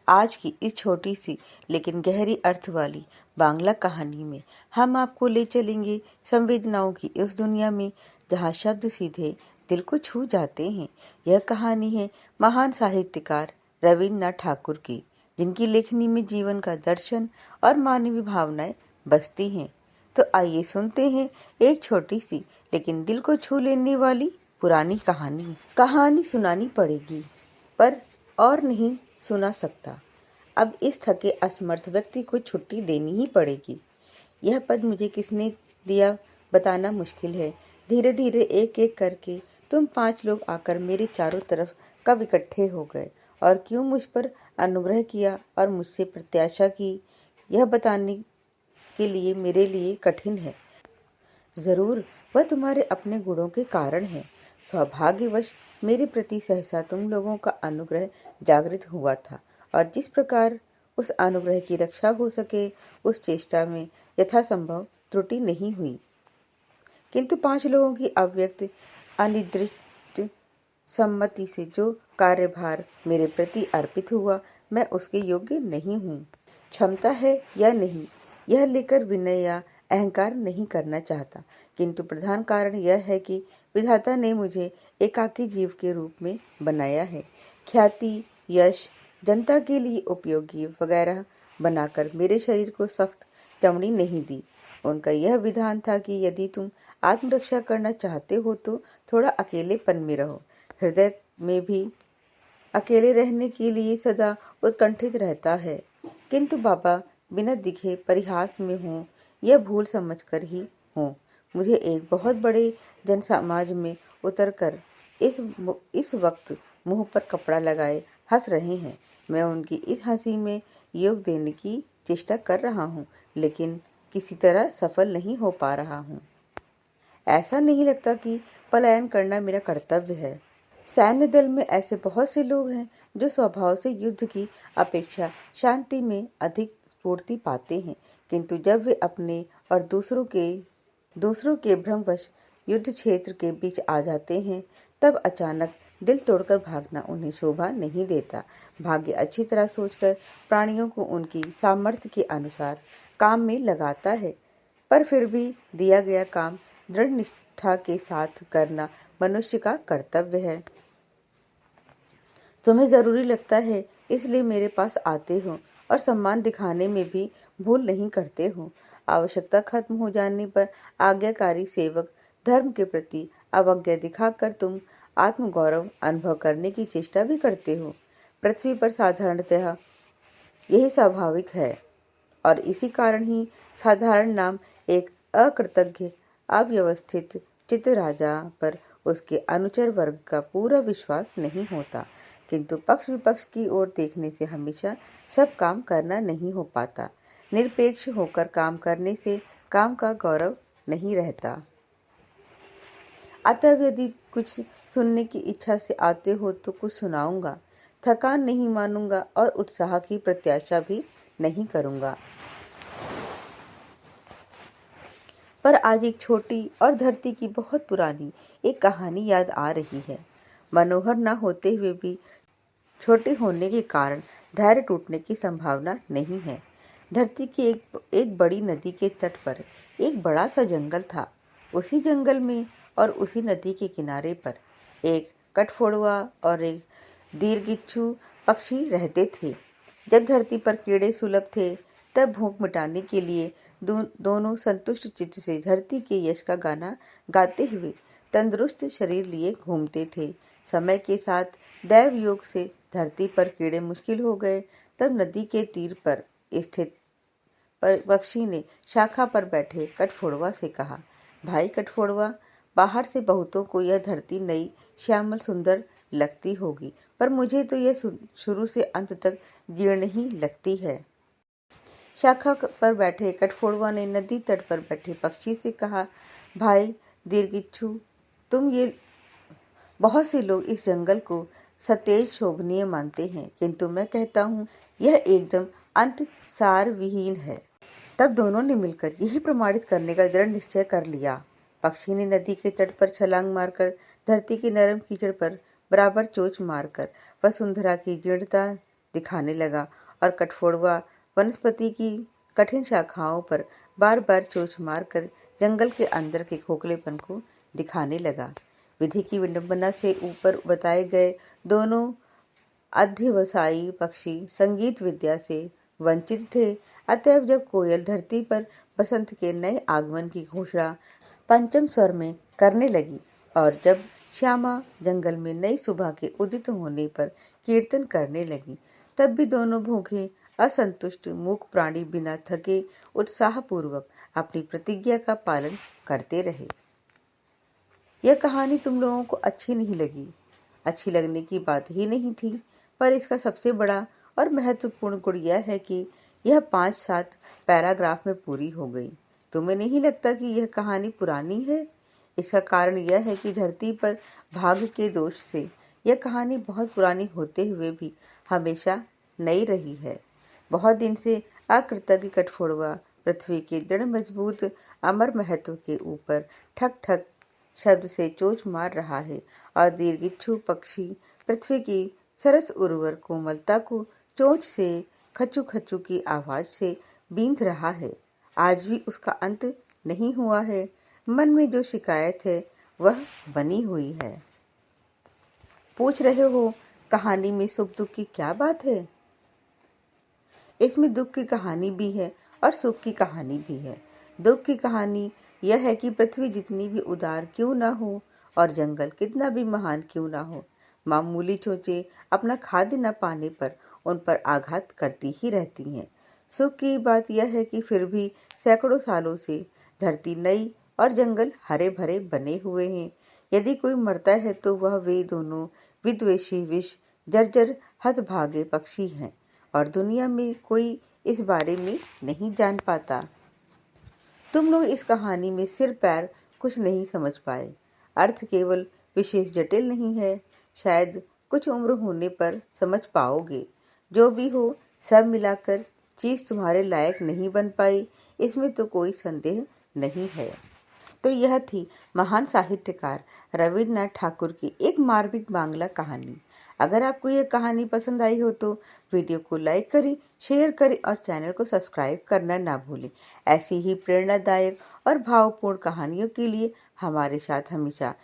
आज की इस छोटी सी लेकिन गहरी अर्थ वाली बांग्ला कहानी में हम आपको ले चलेंगे संवेदनाओं की उस दुनिया में जहाँ शब्द सीधे दिल को छू जाते हैं। यह कहानी है महान साहित्यकार रविन्द्रनाथ ठाकुर की, जिनकी लेखनी में जीवन का दर्शन और मानवीय भावनाएं बसती हैं। तो आइए सुनते हैं एक छोटी सी लेकिन दिल को छू लेने वाली पुरानी कहानी सुनानी पड़ेगी पर और नहीं सुना सकता। अब इस थके असमर्थ व्यक्ति को छुट्टी देनी ही पड़ेगी। यह पद मुझे किसने दिया बताना मुश्किल है। धीरे धीरे एक एक करके तुम 5 लोग आकर मेरे चारों तरफ कब इकट्ठे हो गए और क्यों मुझ पर अनुग्रह किया और मुझसे प्रत्याशा की, यह बताने के लिए मेरे लिए कठिन है। जरूर वह तुम्हारे अपने गुणों के कारण है। सौभाग्यवश मेरे प्रति सहसा तुम लोगों का अनुग्रह जागृत हुआ था और जिस प्रकार उस अनुग्रह की रक्षा हो सके उस चेष्टा में यथासंभव त्रुटि नहीं हुई। किंतु 5 लोगों की अव्यक्त अनिर्दिष्ट सम्मति से जो कार्यभार मेरे प्रति अर्पित हुआ, मैं उसके योग्य नहीं हूँ। क्षमता है या नहीं, यह लेकर विनय या अहंकार नहीं करना चाहता, किंतु प्रधान कारण यह है कि विधाता ने मुझे एकाकी जीव के रूप में बनाया है। ख्याति, यश, जनता के लिए उपयोगी वगैरह बनाकर मेरे शरीर को सख्त चमड़ी नहीं दी। उनका यह विधान था कि यदि तुम आत्मरक्षा करना चाहते हो तो थोड़ा अकेलेपन में रहो। हृदय में भी अकेले रहने के लिए सदा उत्कंठित रहता है, किंतु बाबा बिना दिखे परिहास में हूँ, यह भूल समझकर ही हूँ। मुझे एक बहुत बड़े जनसमाज में उतरकर इस वक्त मुंह पर कपड़ा लगाए हंस रहे हैं। मैं उनकी इस हंसी में योग देने की चेष्टा कर रहा हूँ, लेकिन किसी तरह सफल नहीं हो पा रहा हूँ। ऐसा नहीं लगता कि पलायन करना मेरा कर्तव्य है। सैन्य दल में ऐसे बहुत से लोग हैं जो स्वभाव से युद्ध की अपेक्षा शांति में अधिक स्फूर्ति पाते हैं, किंतु जब वे अपने और दूसरों के भ्रमवश युद्ध क्षेत्र के बीच आ जाते हैं, तब अचानक दिल तोड़कर भागना उन्हें शोभा नहीं देता। भाग्य अच्छी तरह सोचकर प्राणियों को उनकी सामर्थ्य के अनुसार काम में लगाता है, पर फिर भी दिया गया काम दृढ़ निष्ठा के साथ करना मनुष्य का कर्तव्य है। तुम्हें जरूरी लगता है इसलिए मेरे पास आते हो और सम्मान दिखाने में भी भूल नहीं करते हो। आवश्यकता खत्म हो जाने पर आज्ञाकारी सेवक धर्म के प्रति अवज्ञा दिखाकर तुम आत्मगौरव अनुभव करने की चेष्टा भी करते हो। पृथ्वी पर साधारणतः यही स्वाभाविक है और इसी कारण ही साधारण नाम एक अकृतज्ञ अव्यवस्थित चित्त राजा पर उसके अनुचर वर्ग का पूरा विश्वास नहीं होता। किंतु पक्ष विपक्ष की ओर देखने से हमेशा सब काम करना नहीं हो पाता। निरपेक्ष होकर काम करने से काम का गौरव नहीं रहता। अतः यदि कुछ सुनने की इच्छा से आते हो तो कुछ सुनाऊंगा। थकान नहीं मानूंगा और उत्साह की प्रत्याशा भी नहीं करूंगा। पर आज एक छोटी और धरती की बहुत पुरानी एक कहानी याद आ रही है। मनोहर न होते हुए भी छोटे होने के कारण धैर्य टूटने की संभावना नहीं है। धरती की एक बड़ी नदी के तट पर एक बड़ा सा जंगल था। उसी जंगल में और उसी नदी के किनारे पर एक कठफोड़वा और एक दीर्घिच्छु पक्षी रहते थे। जब धरती पर कीड़े सुलभ थे, तब भूख मिटाने के लिए दोनों संतुष्ट चित्त से धरती के यश का गाना गाते हुए तंदुरुस्त शरीर लिए घूमते थे। समय के साथ दैव योग से धरती पर कीड़े मुश्किल हो गए। तब नदी के तीर पर स्थित पक्षी ने शाखा पर बैठे कठफोड़वा से कहा, भाई कठफोड़वा, बाहर से बहुतों को यह धरती नई श्यामल सुंदर लगती होगी, पर मुझे तो यह शुरू से अंत तक जीर्ण ही लगती है। शाखा पर बैठे कठफोड़वा ने नदी तट पर बैठे पक्षी से कहा, भाई दीर्घिच्छु, तुम ये बहुत से लोग इस जंगल को सतेज शोभनीय मानते हैं, किंतु मैं कहता हूँ यह एकदम अंत सार विहीन है। तब दोनों ने मिलकर यही प्रमाणित करने का दृढ़ निश्चय कर लिया। पक्षी ने नदी के तट पर छलांग मारकर धरती की नरम कीचड़ पर बराबर चोंच मारकर वसुंधरा की जीर्णता दिखाने लगा और कठफोड़वा वनस्पति की कठिन शाखाओं पर बार बार चोंच मारकर जंगल के अंदर के खोखलेपन को दिखाने लगा। विधि की विडंबना से ऊपर बताए गए दोनों अध्यवसायी पक्षी संगीत विद्या से वंचित थे। अतएव जब कोयल धरती पर बसंत के नए आगमन की घोषणा पंचम स्वर में करने लगी और जब श्यामा जंगल में नई सुबह के उदित होने पर कीर्तन करने लगी, तब भी दोनों भूखे असंतुष्ट मूक प्राणी बिना थके उत्साहपूर्वक अपनी प्रतिज्ञा का पालन करते रहे। यह कहानी तुम लोगों को अच्छी नहीं लगी। अच्छी लगने की बात ही नहीं थी, पर इसका सबसे बड़ा और महत्वपूर्ण गुण यह है कि यह 5-7 पैराग्राफ में पूरी हो गई। तुम्हें नहीं लगता कि यह कहानी पुरानी है? इसका कारण यह है कि धरती पर भाग्य के दोष से यह कहानी बहुत पुरानी होते हुए भी हमेशा नई रही है। बहुत दिन से अकृतज्ञ कठफोड़वा पृथ्वी के दृढ़ मजबूत अमर महत्व के ऊपर ठक ठक शब्द से चोंच मार रहा है और दीर्घिच्छु पक्षी पृथ्वी की सरस उर्वर कोमलता को चोंच से खचू खचू की आवाज से बींध रहा है। आज भी उसका अंत नहीं हुआ है। मन में जो शिकायत है वह बनी हुई है। पूछ रहे हो कहानी में सुख दुख की क्या बात है? इसमें दुख की कहानी भी है और सुख की कहानी भी है। दुख की कहानी यह है कि पृथ्वी जितनी भी उदार क्यों ना हो और जंगल कितना भी महान क्यों ना हो, मामूली चोंचें अपना खाद्य न पाने पर उन पर आघात करती ही रहती हैं। सुख की बात यह है कि फिर भी सैकड़ों सालों से धरती नई और जंगल हरे भरे बने हुए हैं। यदि कोई मरता है तो वह वे दोनों विद्वेषी विष जर्जर हतभागे पक्षी हैं और दुनिया में कोई इस बारे में नहीं जान पाता। तुम लोग इस कहानी में सिर पैर कुछ नहीं समझ पाए। अर्थ केवल विशेष जटिल नहीं है। शायद कुछ उम्र होने पर समझ पाओगे। जो भी हो, सब मिलाकर चीज तुम्हारे लायक नहीं बन पाई, इसमें तो कोई संदेह नहीं है। तो यह थी महान साहित्यकार रविन्द्रनाथ ठाकुर की एक मार्मिक बांग्ला कहानी। अगर आपको यह कहानी पसंद आई हो तो वीडियो को लाइक करें, शेयर करें और चैनल को सब्सक्राइब करना ना भूलें। ऐसी ही प्रेरणादायक और भावपूर्ण कहानियों के लिए हमारे साथ हमेशा